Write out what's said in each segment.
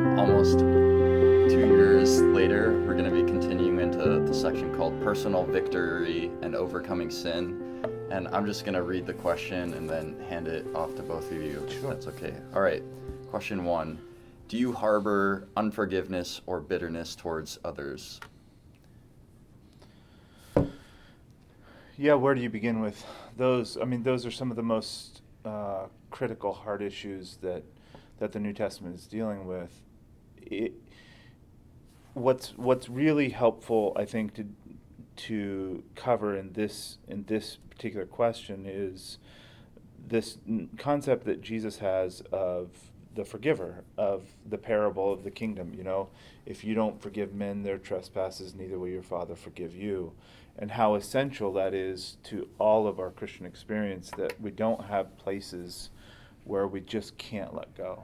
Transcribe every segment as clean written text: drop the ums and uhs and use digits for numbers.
Almost 2 years later, we're going to be continuing into the section called Personal Victory and Overcoming Sin. And I'm just going to read the question and then hand it off to both of you, if that's okay. All right. Question 1. Do you harbor unforgiveness or bitterness towards others? Yeah, where do you begin with those? I mean, those are some of the most critical, hard issues that the New Testament is dealing with. What's really helpful, I think, to cover in this particular question is this concept that Jesus has of the forgiver, of the parable of the kingdom. You know, if you don't forgive men their trespasses, neither will your Father forgive you. And how essential that is to all of our Christian experience, that we don't have places where we just can't let go.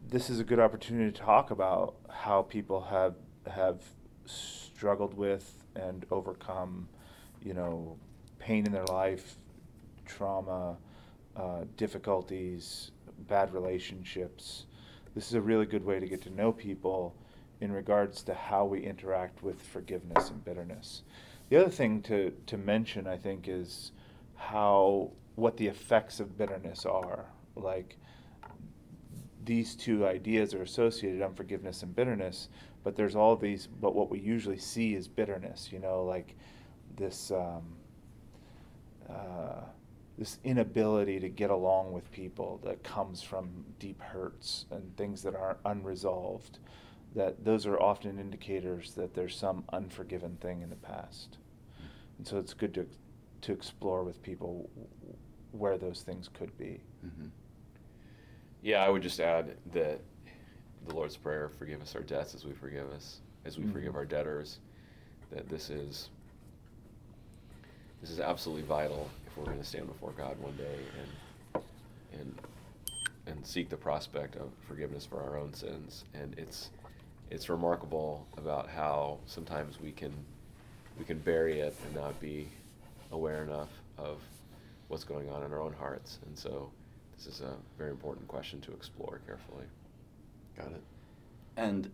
This is a good opportunity to talk about how people have struggled with and overcome, pain in their life, trauma, difficulties, bad relationships. This is a really good way to get to know people in regards to how we interact with forgiveness and bitterness. The other thing to mention, I think, is what the effects of bitterness are. Like, these two ideas are associated, unforgiveness and bitterness, but there's all these, but what we usually see is bitterness, like this this inability to get along with people that comes from deep hurts and things that are unresolved, that those are often indicators that there's some unforgiven thing in the past. And so it's good to explore with people where those things could be. Mm-hmm. Yeah, I would just add that the Lord's Prayer, forgive us our debts as we forgive our debtors, that this is absolutely vital if we're going to stand before God one day and seek the prospect of forgiveness for our own sins. And it's remarkable about how sometimes we can bury it and not be aware enough of what's going on in our own hearts. And so this is a very important question to explore carefully. Got it. And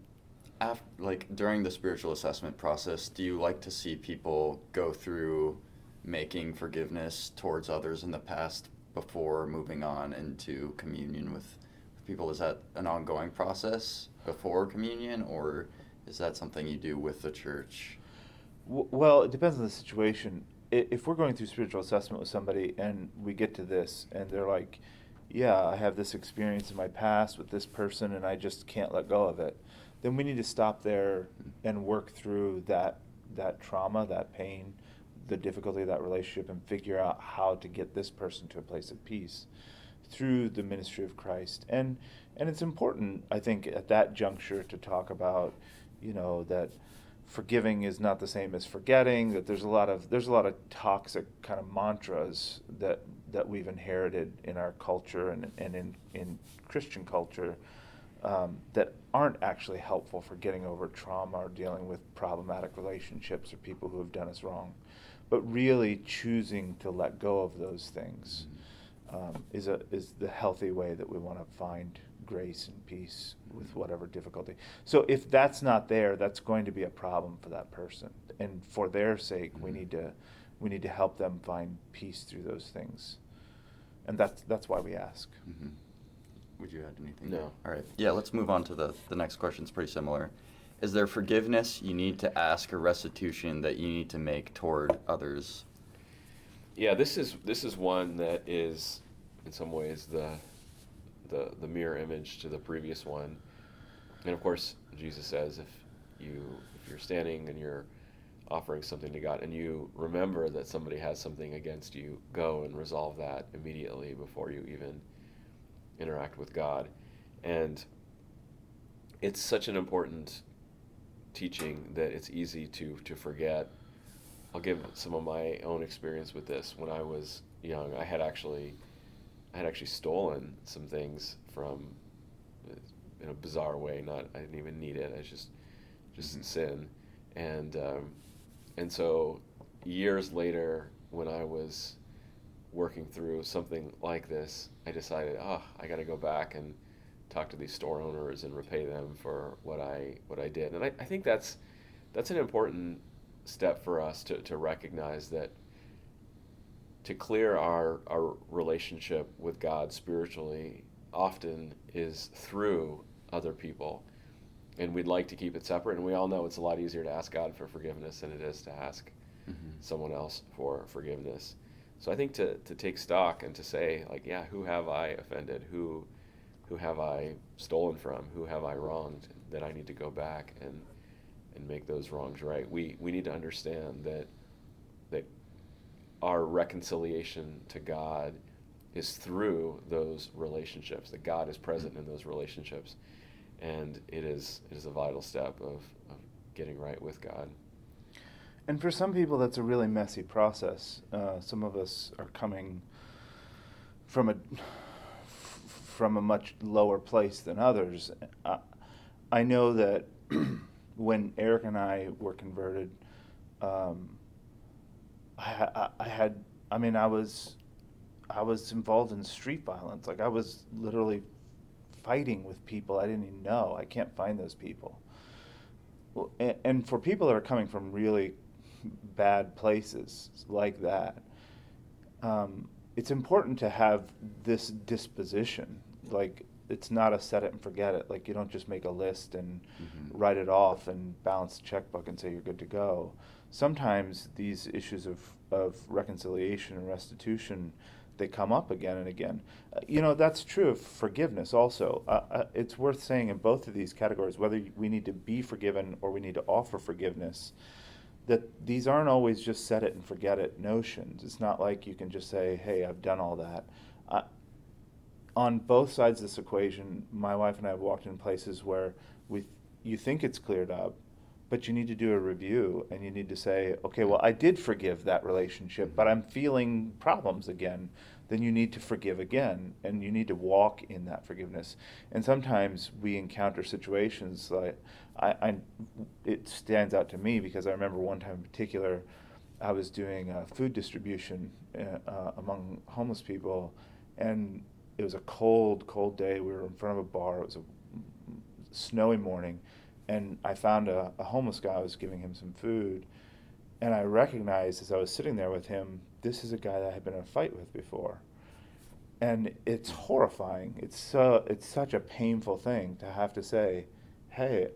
during the spiritual assessment process, do you like to see people go through making forgiveness towards others in the past before moving on into communion with people? Is that an ongoing process before communion, or is that something you do with the church? Well, it depends on the situation. If we're going through spiritual assessment with somebody and we get to this and they're like, yeah, I have this experience in my past with this person and I just can't let go of it, then we need to stop there and work through that trauma, that pain, the difficulty of that relationship, and figure out how to get this person to a place of peace through the ministry of Christ. And it's important, I think, at that juncture to talk about, that forgiving is not the same as forgetting, that there's a lot of toxic kind of mantras that we've inherited in our culture and in Christian culture, that aren't actually helpful for getting over trauma or dealing with problematic relationships or people who have done us wrong. But really choosing to let go of those things is the healthy way that we want to find grace and peace with whatever difficulty. So if that's not there, that's going to be a problem for that person, and for their sake, we need to help them find peace through those things, and that's why we ask. Mm-hmm. Would you add anything? No. All right. Yeah, let's move on to the next question. It's pretty similar. Is there forgiveness you need to ask or restitution that you need to make toward others? Yeah, this is one that is in some ways the mirror image to the previous one. And of course, Jesus says if you're standing and you're offering something to God and you remember that somebody has something against you, go and resolve that immediately before you even interact with God. And it's such an important teaching that it's easy to forget. I'll give some of my own experience with this. When I was young, I had actually stolen some things from, in a bizarre way. I didn't even need it. It's just sin, and so years later, when I was working through something like this, I decided, I got to go back and talk to these store owners and repay them for what I did. And I think that's an important step for us to recognize that to clear our relationship with God spiritually often is through other people. And we'd like to keep it separate, and we all know it's a lot easier to ask God for forgiveness than it is to ask someone else for forgiveness. So I think to take stock and to say, like, yeah, who have I offended? Who have I stolen from? Who have I wronged that I need to go back and make those wrongs right? We need to understand that our reconciliation to God is through those relationships, that God is present in those relationships. And it is a vital step of getting right with God. And for some people, that's a really messy process. Some of us are coming from a much lower place than others. I know that when Eric and I were converted, I was involved in street violence. Like, I was literally fighting with people I didn't even know. I can't find those people. Well, and for people that are coming from really bad places like that, it's important to have this disposition. Like, it's not a set it and forget it. Like, you don't just make a list and write it off and balance the checkbook and say you're good to go. Sometimes these issues of reconciliation and restitution, they come up again and again. That's true of forgiveness also. It's worth saying in both of these categories, whether we need to be forgiven or we need to offer forgiveness, that these aren't always just set it and forget it notions. It's not like you can just say, hey, I've done all that. On both sides of this equation, my wife and I have walked in places where you think it's cleared up, but you need to do a review and you need to say, okay, well, I did forgive that relationship, but I'm feeling problems again. Then you need to forgive again, and you need to walk in that forgiveness. And sometimes we encounter situations like, it stands out to me because I remember one time in particular, I was doing food distribution among homeless people, and it was a cold, cold day. We were in front of a bar. It was a snowy morning, and I found a homeless guy. I was giving him some food, and I recognized as I was sitting there with him, this is a guy that I had been in a fight with before. And it's horrifying. It's such a painful thing to have to say, hey,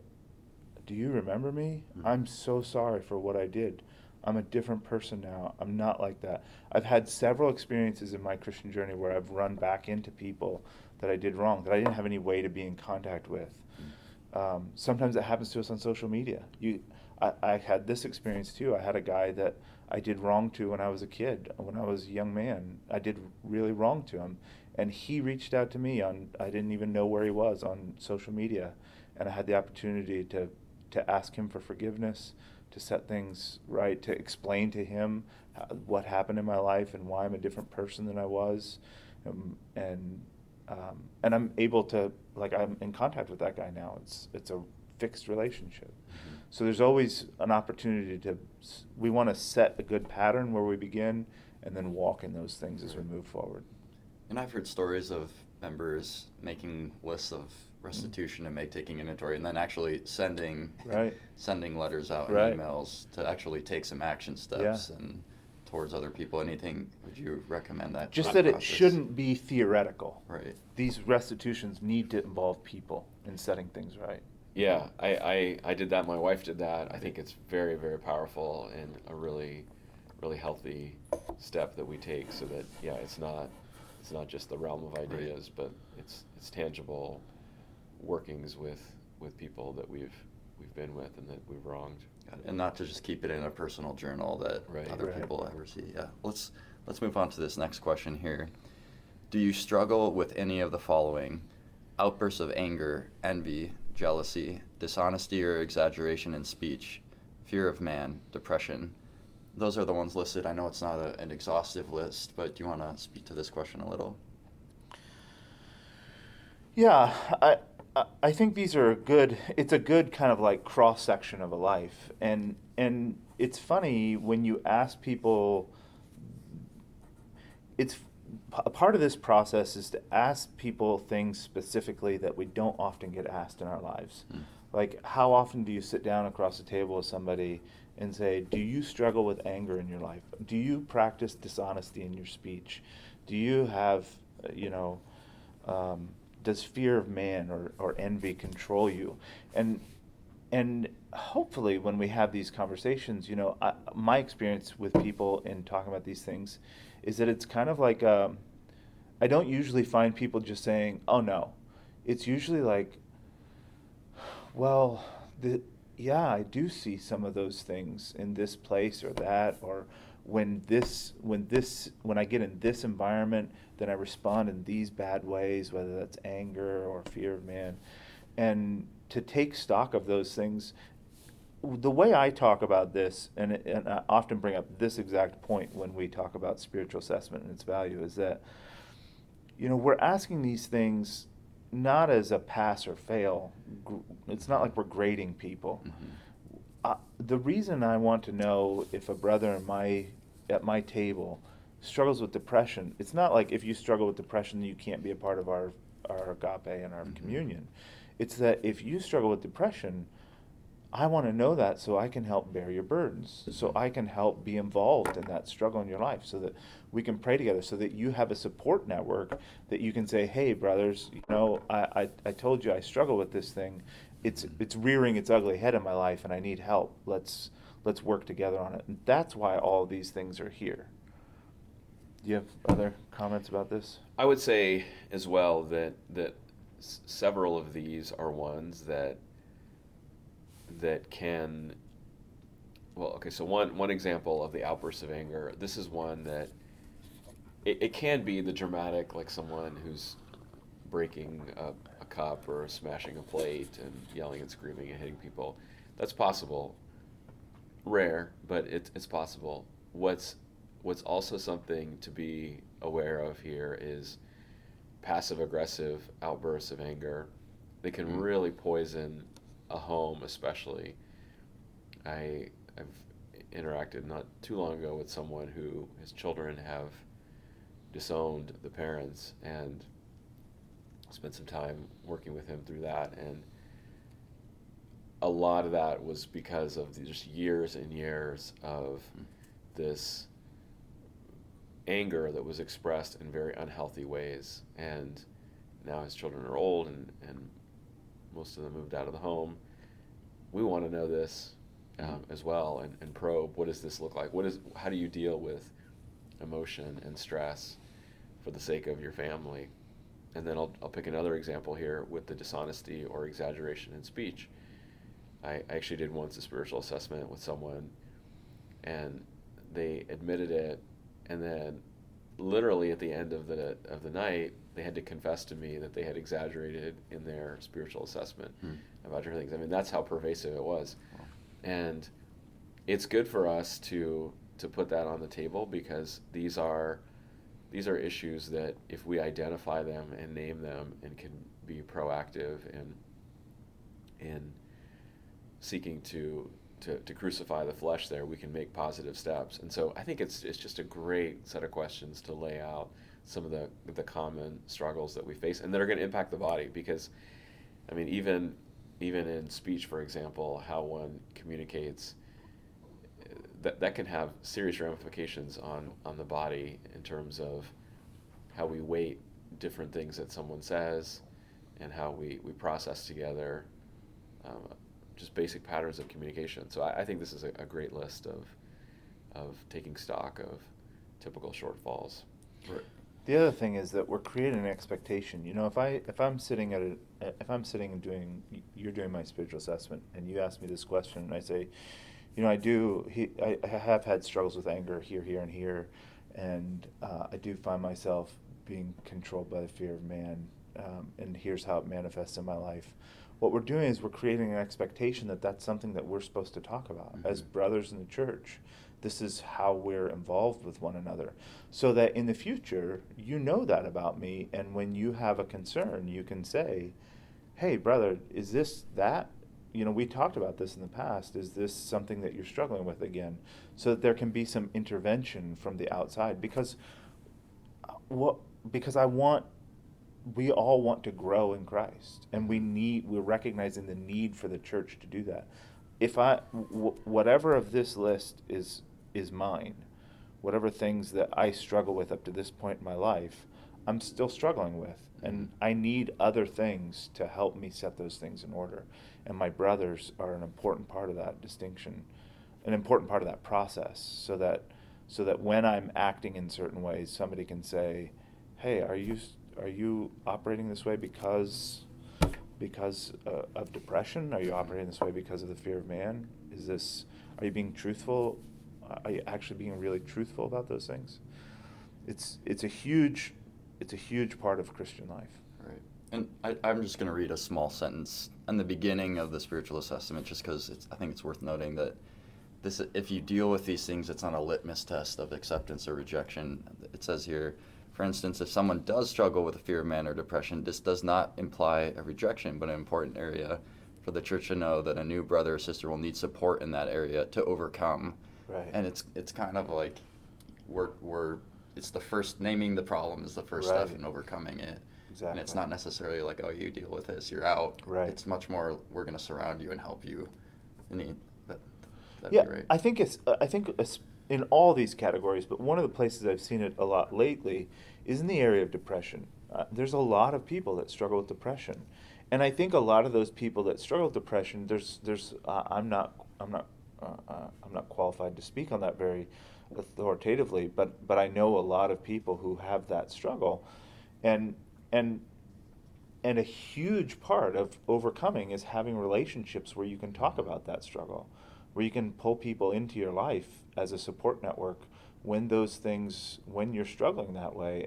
do you remember me? I'm so sorry for what I did. I'm a different person now. I'm not like that. I've had several experiences in my Christian journey where I've run back into people that I did wrong, that I didn't have any way to be in contact with. Sometimes it happens to us on social media. I had this experience too. I had a guy that I did wrong to when I was a kid, when I was a young man. I did really wrong to him. And he reached out to me I didn't even know where he was on social media. And I had the opportunity to ask him for forgiveness, to set things right, to explain to him what happened in my life and why I'm a different person than I was. And I'm able to, I'm in contact with that guy now. It's a fixed relationship. So there's always an opportunity we want to set a good pattern where we begin and then walk in those things as we move forward. And I've heard stories of members making lists of restitution and taking inventory and then actually sending letters out and emails to actually take some action steps and towards other people. Anything, would you recommend that? Just that process? It shouldn't be theoretical. Right. These restitutions need to involve people in setting things right. Yeah, I did that. My wife did that. I think it's very, very powerful and a really, really healthy step that we take so that, it's not just the realm of ideas, but it's tangible workings with people that we've been with and that we've wronged. And not to just keep it in a personal journal that other people ever see. Yeah. Let's move on to this next question here. Do you struggle with any of the following? Outbursts of anger, envy, jealousy, dishonesty or exaggeration in speech, fear of man, depression. Those are the ones listed. I know it's not an exhaustive list, but do you want to speak to this question a little? Yeah, I think these are it's a good kind of cross-section of a life. And it's funny when you ask people, a part of this process is to ask people things specifically that we don't often get asked in our lives. Mm. Like, how often do you sit down across the table with somebody and say, do you struggle with anger in your life? Do you practice dishonesty in your speech? Do you have, does fear of man or envy control you? And hopefully when we have these conversations, my experience with people in talking about these things is that it's kind of like, I don't usually find people just saying, oh no. It's usually like, well, yeah, I do see some of those things in this place or that, or when I get in this environment, then I respond in these bad ways, whether that's anger or fear of man. And to take stock of those things, the way I talk about this, and I often bring up this exact point when we talk about spiritual assessment and its value, is that, we're asking these things not as a pass or fail. It's not like we're grading people. Mm-hmm. The reason I want to know if a brother at my table struggles with depression, it's not like if you struggle with depression, you can't be a part of our agape and our Mm-hmm. communion. It's that if you struggle with depression, I want to know that so I can help bear your burdens, so I can help be involved in that struggle in your life, so that we can pray together, so that you have a support network that you can say, hey, brothers, I told you I struggle with this thing. It's rearing its ugly head in my life, and I need help. Let's work together on it. And that's why all of these things are here. Do you have other comments about this? I would say as well that several of these are ones that can, well, okay, so one example of the outbursts of anger, this is one that it can be the dramatic, like someone who's breaking a cup or smashing a plate and yelling and screaming and hitting people. That's possible. Rare, but it's possible. What's also something to be aware of here is passive aggressive outbursts of anger. They can really poison a home, especially. I've interacted not too long ago with someone who his children have disowned the parents, and spent some time working with him through that. And a lot of that was because of just years and years of this anger that was expressed in very unhealthy ways. And now his children are old, and most of them moved out of the home. We want to know this as well, and probe, what does this look like? How do you deal with emotion and stress for the sake of your family? And then I'll pick another example here with the dishonesty or exaggeration in speech. I actually did once a spiritual assessment with someone, and they admitted it, and then literally at the end of the night, they had to confess to me that they had exaggerated in their spiritual assessment about different things. I mean, that's how pervasive it was. Wow. And it's good for us to put that on the table, because these are issues that if we identify them and name them and can be proactive in seeking to crucify the flesh there, we can make positive steps. And so I think it's just a great set of questions to lay out some of the common struggles that we face and that are going to impact the body. Because, I mean, even in speech, for example, how one communicates, that can have serious ramifications on the body in terms of how we weight different things that someone says and how we process together, just basic patterns of communication. So I think this is a great list of taking stock of typical shortfalls. Right. The other thing is that we're creating an expectation. If I'm sitting and you're doing my spiritual assessment, and you ask me this question, and I say, I have had struggles with anger here, and here, and I do find myself being controlled by the fear of man, and here's how it manifests in my life. What we're doing is we're creating an expectation that that's something that we're supposed to talk about as brothers in the church. This is how we're involved with one another, so that in the future, that about me, and when you have a concern, you can say, hey, brother, is this that? We talked about this in the past. Is this something that you're struggling with again? So that there can be some intervention from the outside, because what because we all want to grow in Christ, and we're recognizing the need for the church to do that. If whatever of this list is mine, whatever things that I struggle with up to this point in my life, I'm still struggling with, and I need other things to help me set those things in order. And my brothers are an important part of that distinction, an important part of that process, so that when I'm acting in certain ways, somebody can say, "Hey, are you operating this way because of depression? Are you operating this way because of the fear of man? Are you being truthful? Are you actually being really truthful about those things?" It's a huge part of Christian life. Right. And I'm just going to read a small sentence in the beginning of the spiritual assessment, just because I think it's worth noting that if you deal with these things, it's not a litmus test of acceptance or rejection. It says here, for instance, if someone does struggle with a fear of man or depression, this does not imply a rejection, but an important area for the church to know that a new brother or sister will need support in that area to overcome. Right. And it's kind of like it's the first, naming the problem is the first Right. step in overcoming it. Exactly. And it's not necessarily like, oh, you deal with this, you're out. Right. It's much more, we're going to surround you and help you. That'd Yeah, be right. I think it's in all these categories, but one of the places I've seen it a lot lately is in the area of depression. There's a lot of people that struggle with depression, and I think a lot of those people that struggle with depression, I'm not qualified to speak on that very authoritatively, but I know a lot of people who have that struggle, and a huge part of overcoming is having relationships where you can talk about that struggle, where you can pull people into your life as a support network when you're struggling that way,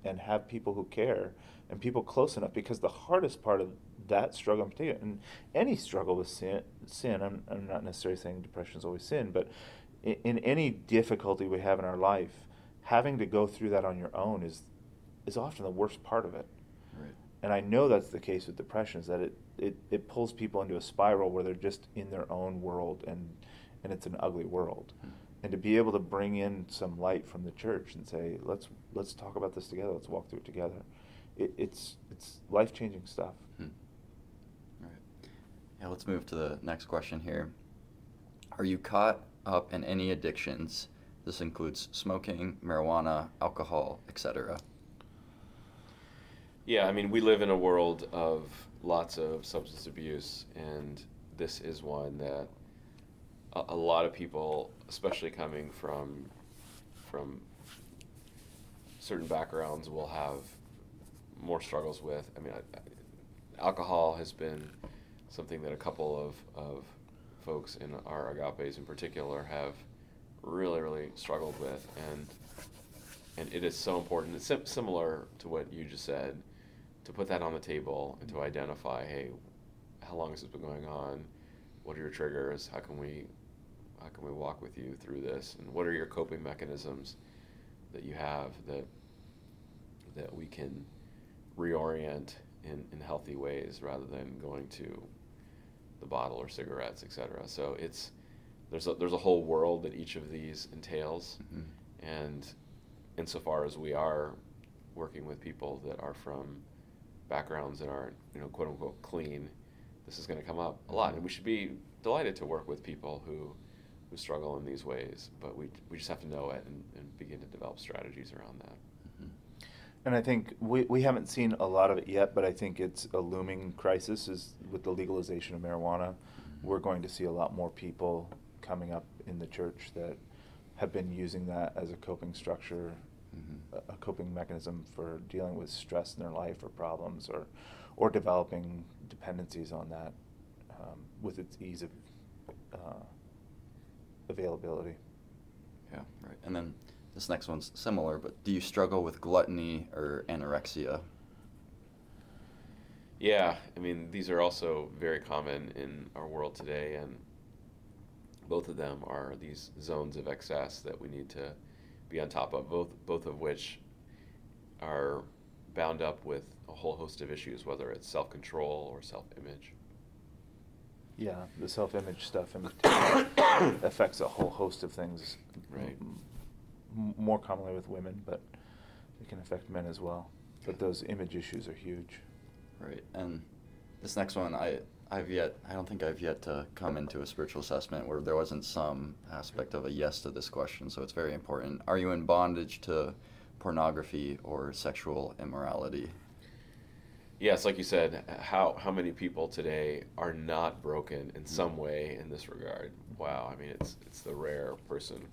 and have people who care and people close enough. Because the hardest part of that struggle in particular, and any struggle with sin, I'm not necessarily saying depression is always sin, but in any difficulty we have in our life, having to go through that on your own is often the worst part of it. Right. And I know that's the case with depression, is that it pulls people into a spiral where they're just in their own world, and it's an ugly world. Mm. And to be able to bring in some light from the church and say, let's talk about this together, let's walk through it together. It's life-changing stuff. Hmm. Right. Yeah, let's move to the next question here. Are you caught up in any addictions? This includes smoking, marijuana, alcohol, etc. Yeah, I mean, we live in a world of lots of substance abuse, and this is one that a lot of people, especially coming from certain backgrounds, will have more struggles with. I mean, alcohol has been something that a couple of folks in our agapes in particular have really, really struggled with, and it is so important. It's similar to what you just said, to put that on the table and to identify, hey, how long has this been going on? What are your triggers? How can we walk with you through this? And what are your coping mechanisms that you have that we can reorient in healthy ways rather than going to the bottle or cigarettes, etc. So there's a whole world that each of these entails, Mm-hmm. and insofar as we are working with people that are from backgrounds that aren't, quote unquote clean, this is going to come up a lot, and we should be delighted to work with people who struggle in these ways, but we just have to know it and begin to develop strategies around that. Mm-hmm. And I think we haven't seen a lot of it yet, but I think it's a looming crisis is with the legalization of marijuana. Mm-hmm. We're going to see a lot more people coming up in the church that have been using that as a coping structure, Mm-hmm. a coping mechanism for dealing with stress in their life or problems, or developing dependencies on that with its ease of availability. Yeah, right. And then this next one's similar, but do you struggle with gluttony or anorexia? Yeah, I mean, these are also very common in our world today, and both of them are these zones of excess that we need to be on top of, both of which are bound up with a whole host of issues, whether it's self-control or self-image. Yeah, the self-image stuff in particular affects a whole host of things. Right. More commonly with women, but it can affect men as well. But those image issues are huge. Right. And this next one, I don't think I've yet to come into a spiritual assessment where there wasn't some aspect of a yes to this question, so it's very important. Are you in bondage to pornography or sexual immorality? Yes, like you said, how many people today are not broken in some way in this regard? Wow, I mean, it's the rare person.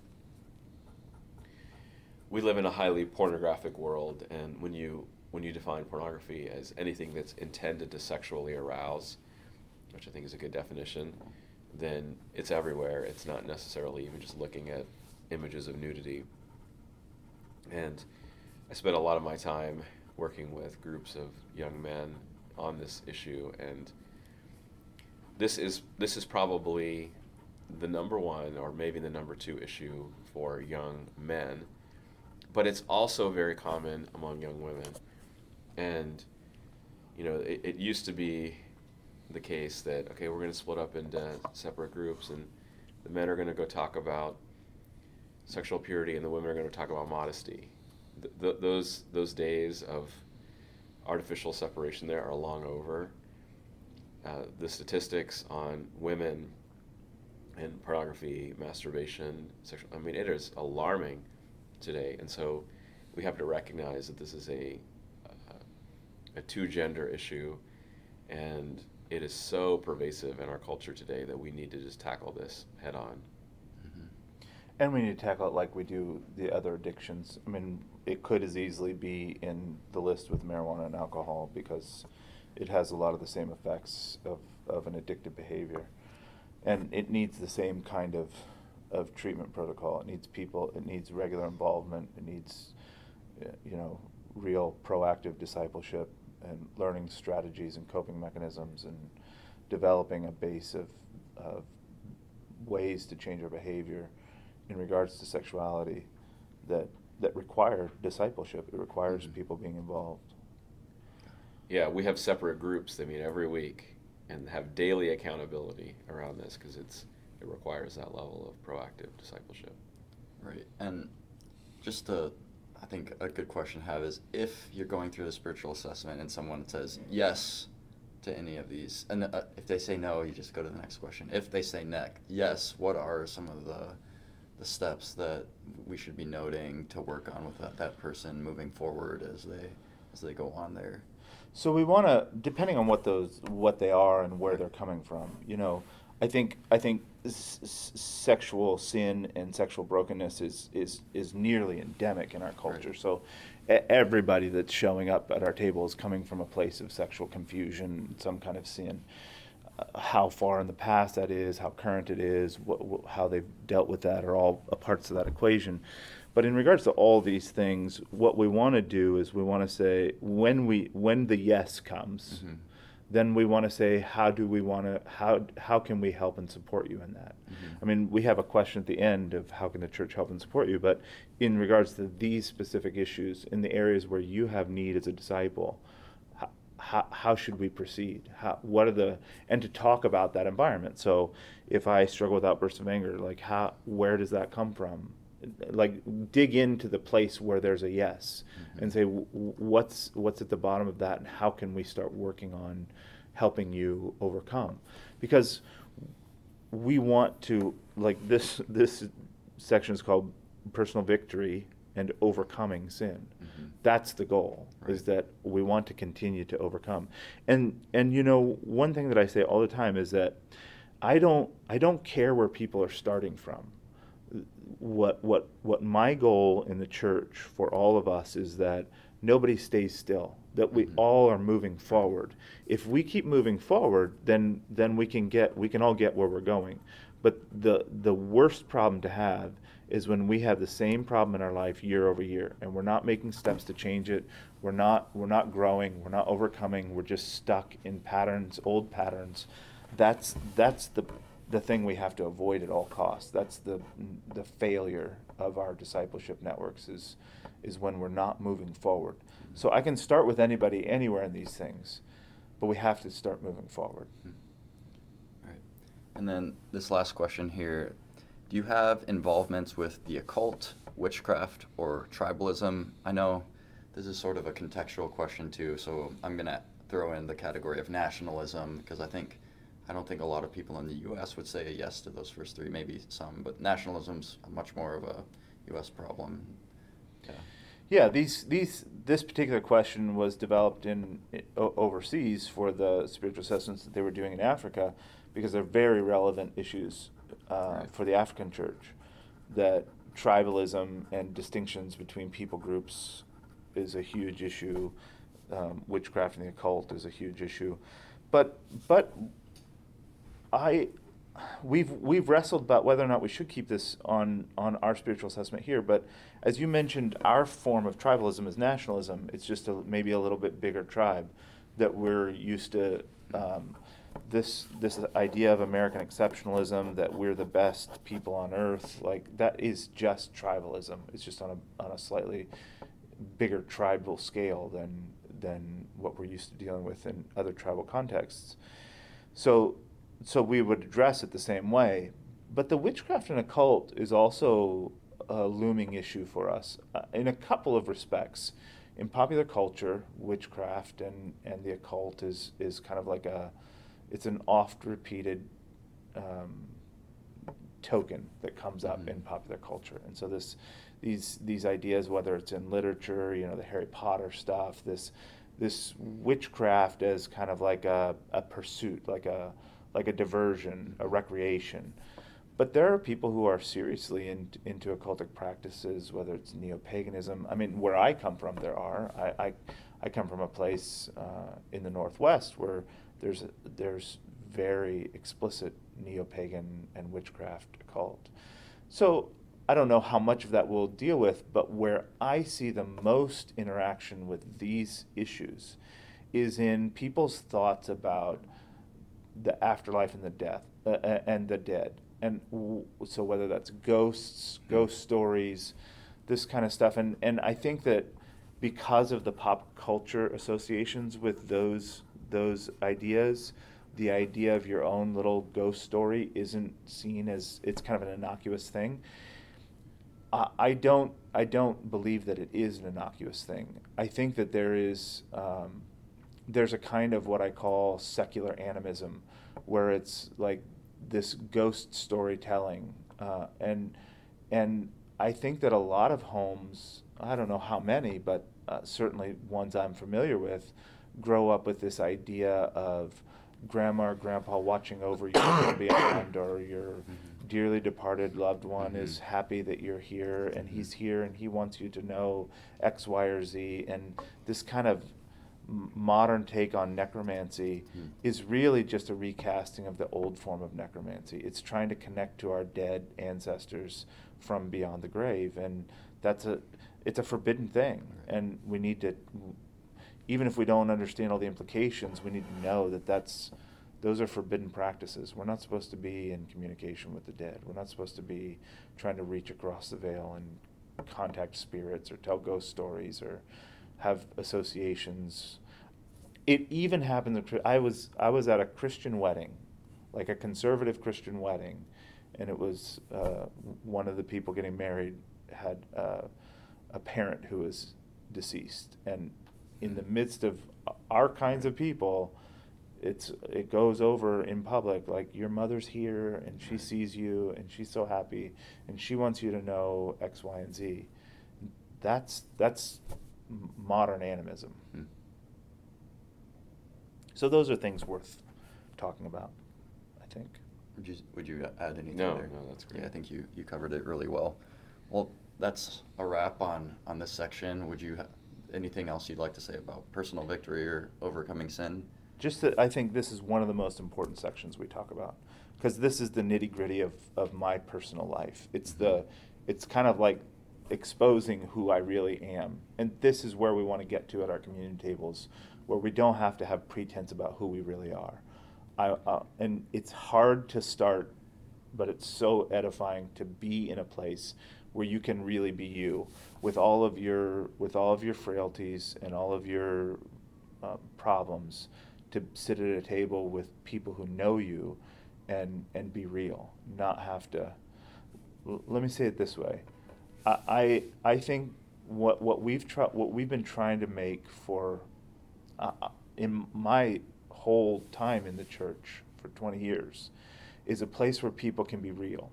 We live in a highly pornographic world, and when you define pornography as anything that's intended to sexually arouse, which I think is a good definition, then it's everywhere. It's not necessarily even just looking at images of nudity. And I spent a lot of my time working with groups of young men on this issue, and this is probably the number one or maybe the number two issue for young men, but it's also very common among young women. And it used to be the case that, okay, we're going to split up into separate groups, and the men are going to go talk about sexual purity and the women are going to talk about modesty. Those days of artificial separation there are long over. The statistics on women and pornography, masturbation, sexual, I mean, it is alarming today. And so we have to recognize that this is a two-gender issue, and it is so pervasive in our culture today that we need to just tackle this head on. Mm-hmm. And we need to tackle it like we do the other addictions. I mean, it could as easily be in the list with marijuana and alcohol because it has a lot of the same effects of an addictive behavior. And it needs the same kind of treatment protocol. It needs people, it needs regular involvement, it needs, real proactive discipleship and learning strategies and coping mechanisms and developing a base of ways to change our behavior in regards to sexuality that require discipleship. It requires people being involved. Yeah, we have separate groups that meet every week and have daily accountability around this because it requires that level of proactive discipleship. Right. And just I think a good question to have is, if you're going through the spiritual assessment and someone says yes to any of these, and if they say no, you just go to the next question. If they say yes, what are some of the steps that we should be noting to work on with that person moving forward as they go on there? So we want to, depending on what they are and where they're coming from, I think sexual sin and sexual brokenness is nearly endemic in our culture. Right. So everybody that's showing up at our table is coming from a place of sexual confusion, some kind of sin. How far in the past that is, how current it is, how they've dealt with that are all parts of that equation. But in regards to all these things, what we want to do is we want to say, when the yes comes, mm-hmm. then we want to say, how can we help and support you in that? Mm-hmm. I mean, we have a question at the end of how can the church help and support you, but in regards to these specific issues, in the areas where you have need as a disciple, how should we proceed? And to talk about that environment. So if I struggle with outbursts of anger, where does that come from? Dig into the place where there's a yes, mm-hmm. and say, what's at the bottom of that, and how can we start working on helping you overcome? Because we want to, this section is called personal victory and overcoming sin. Mm-hmm. That's the goal, right. Is that we want to continue to overcome. And one thing that I say all the time is that I don't care where people are starting from. What my goal in the church for all of us is that nobody stays still, that we mm-hmm. all are moving forward. If we keep moving forward, then we can all get where we're going. But the worst problem to have is when we have the same problem in our life year over year, and we're not making steps to change it. We're not growing. We're not overcoming. We're just stuck in patterns, old patterns. That's the thing we have to avoid at all costs. That's the failure of our discipleship networks is when we're not moving forward. So I can start with anybody anywhere in these things, but we have to start moving forward. Right. And then this last question here, do you have involvements with the occult, witchcraft, or tribalism? I know This is sort of a contextual question too, so I'm gonna throw in the category of nationalism because I don't think a lot of people in the U.S. would say a yes to those first three. Maybe some, but nationalism's much more of a U.S. problem. Yeah. Yeah, this particular question was developed overseas for the spiritual assessments that they were doing in Africa, because they're very relevant issues Right. for the African church. That tribalism and distinctions between people groups is a huge issue. Witchcraft and the occult is a huge issue, but I we've wrestled about whether or not we should keep this on our spiritual assessment here. But as you mentioned, our form of tribalism is nationalism. It's just maybe a little bit bigger tribe that we're used to. This idea of American exceptionalism, that we're the best people on earth, like that is just tribalism. It's just on a slightly bigger tribal scale than what we're used to dealing with in other tribal contexts. So we would address it the same way. But the witchcraft and occult is also a looming issue for us in a couple of respects. In popular culture, witchcraft and the occult is kind of like it's an oft repeated token that comes up in popular culture. And so these ideas, whether it's in literature, the Harry Potter stuff, this witchcraft as kind of like a pursuit, like a diversion, a recreation. But there are people who are seriously into occultic practices, whether it's neo-paganism. I mean, where I come from, there are. I come from a place in the Northwest where there's very explicit neo-pagan and witchcraft occult. So I don't know how much of that we'll deal with, but where I see the most interaction with these issues is in people's thoughts about the afterlife and the death and the dead. And so whether that's ghosts, ghost stories, this kind of stuff. And I think that because of the pop culture associations with those ideas, the idea of your own little ghost story isn't seen as, it's kind of an innocuous thing. I don't believe that it is an innocuous thing. I think that there's a kind of what I call secular animism, where it's like this ghost storytelling, and I think that a lot of homes, I don't know how many, but certainly ones I'm familiar with, grow up with this idea of grandma or grandpa watching over you from beyond, or your dearly departed loved one is happy that you're here, and he's here and he wants you to know X, Y, or Z. And this kind of modern take on necromancy is really just a recasting of the old form of necromancy. It's trying to connect to our dead ancestors from beyond the grave, and it's a forbidden thing. And we need to, even if we don't understand all the implications, we need to know that those are forbidden practices. We're not supposed to be in communication with the dead. We're not supposed to be trying to reach across the veil and contact spirits or tell ghost stories or have associations. It even happened. I was at a Christian wedding, like a conservative Christian wedding, and it was one of the people getting married had a parent who was deceased, and in the midst of our kinds of people, it goes over in public, like, your mother's here and she sees you and she's so happy and she wants you to know X, Y, and Z. That's modern animism. So those are things worth talking about, I think. Would you add anything No, there? no, that's great. Yeah, I think you covered it really well. Well, that's a wrap on this section. Would you anything else you'd like to say about personal victory or overcoming sin? Just that I think this is one of the most important sections we talk about, because this is the nitty-gritty of my personal life. It's kind of like exposing who I really am. And this is where we want to get to at our communion tables, where we don't have to have pretense about who we really are. And it's hard to start, but it's so edifying to be in a place where you can really be you, with all of your frailties and all of your problems, to sit at a table with people who know you and be real, not have to. Let me say it this way. I think what we've been trying to make for in my whole time in the church for 20 years is a place where people can be real,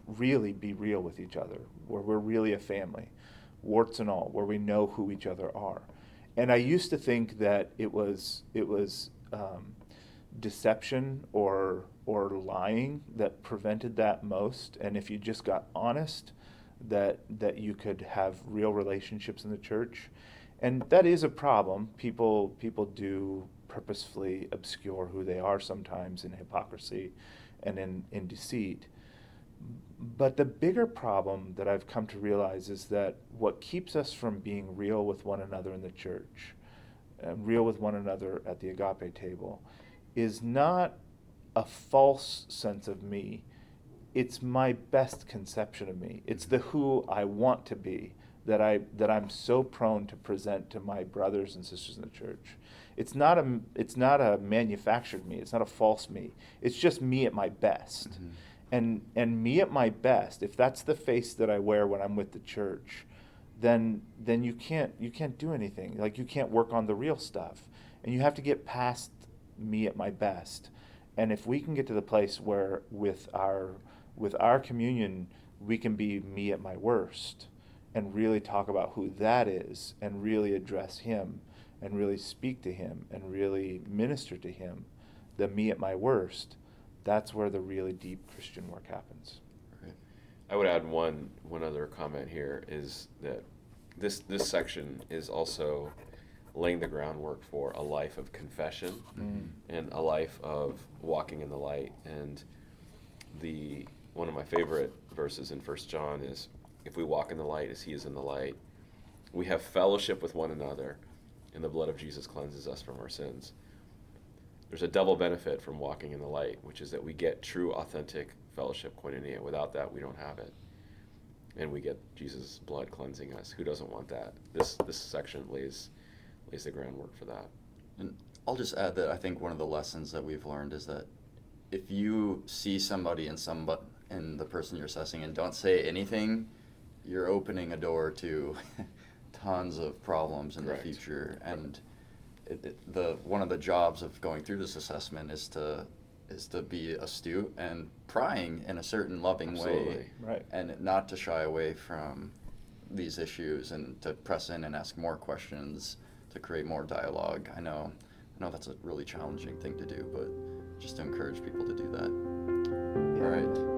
really be real with each other, where we're really a family, warts and all, where we know who each other are. And I used to think that it was deception or lying that prevented that most. And if you just got honest, that you could have real relationships in the church. And that is a problem. People do purposefully obscure who they are sometimes in hypocrisy and in deceit. But the bigger problem that I've come to realize is that what keeps us from being real with one another in the church, and real with one another at the agape table, is not a false sense of me. It's my best conception of me. It's the who I want to be that I'm so prone to present to my brothers and sisters in the church. It's not a manufactured me. It's not a false me. It's just me at my best. Mm-hmm. And me at my best, if that's the face that I wear when I'm with the church, then you can't do anything. Like, you can't work on the real stuff. And you have to get past me at my best. And if we can get to the place where with our communion we can be me at my worst and really talk about who that is and really address him and really speak to him and really minister to him, the me at my worst, that's where the really deep Christian work happens. Right. I would add one other comment here is that this section is also laying the groundwork for a life of confession and a life of walking in the light. And one of my favorite verses in 1 John is, if we walk in the light as he is in the light, we have fellowship with one another, and the blood of Jesus cleanses us from our sins. There's a double benefit from walking in the light, which is that we get true, authentic fellowship, koinonia. Without that, we don't have it. And we get Jesus' blood cleansing us. Who doesn't want that? This section lays the groundwork for that. And I'll just add that I think one of the lessons that we've learned is that if you see somebody in the person you're assessing and don't say anything, you're opening a door to tons of problems in the future. And one of the jobs of going through this assessment is to be astute and prying in a certain loving way, right, and not to shy away from these issues and to press in and ask more questions to create more dialogue. I know that's a really challenging thing to do, but just to encourage people to do that. Yeah. All right.